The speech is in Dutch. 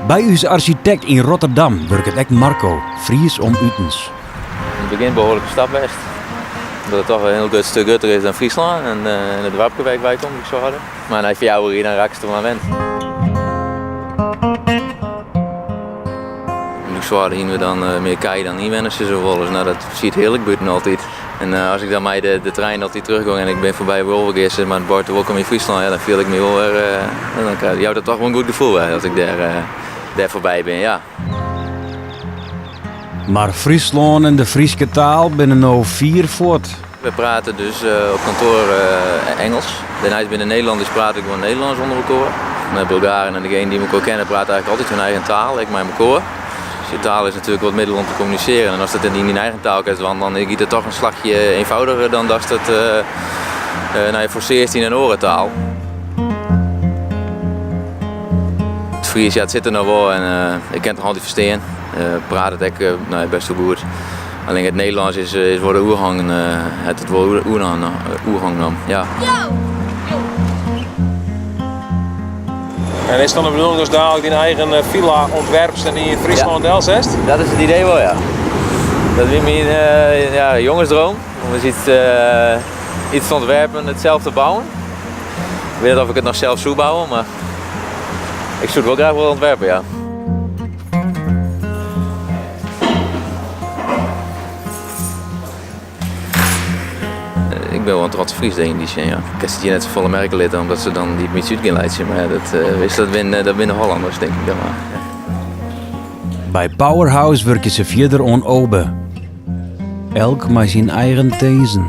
Bij onze architect in Rotterdam werkt ook Marco, Fries om Utens. In het begin behoorlijke stap best. Omdat het toch een heel goed stuk groter is dan Friesland en het Warpkewijk wij kom ik zo hadden. Maar als je jou hier dan raak je er aan wend. Zo hadden we dan meer kei dan inwoners zo wollen. Nou, dat ziet heerlijk buiten altijd. En als ik dan met de trein altijd terugga en ik ben voorbij Wolvergis, maar het buiten welkom in Friesland, ja, dan voel ik me wel weer. Dan krijg je dat toch wel een goed gevoel als ik daar voorbij ben, ja. Maar Friesland en de Friese taal binnen nou 4 voort. We praten dus op kantoor Engels. Daarnaast binnen Nederlanders praat ik gewoon Nederlands onder elkaar. De Bulgaren en degenen die elkaar kennen praten eigenlijk altijd hun eigen taal, ik met elkaar. Je taal is natuurlijk wat middel om te communiceren en als dat in je eigen taal is, dan is het toch een slagje eenvoudiger dan dat het je forceert in een orentaal. Het Fries, ja, het zit er nou wel en ik kan het nog altijd verstaan. Praat het ook best wel goed. Alleen het Nederlands is voor de oerhang, het wordt oerhang dan, ja. En is het dan de bedoeling dus dadelijk die eigen villa ontwerpst en die in Friesland Ja. zest? Dat is het idee wel, ja. Dat is mijn jongensdroom. Om eens iets te ontwerpen en het zelf te bouwen. Ik weet niet of ik het nog zelf zou bouwen, maar ik zou het wel graag willen ontwerpen, ja. Ik ben wel een trotse Fries in die zin, ja. Ik heb hier net volle merken lid omdat ze dan die met Zuid gaan leiden, maar dat winnen Hollanders, denk ik dan maar. Ja. Bij Powerhouse werken ze verder on oben. Elk maar zijn eigen thezen.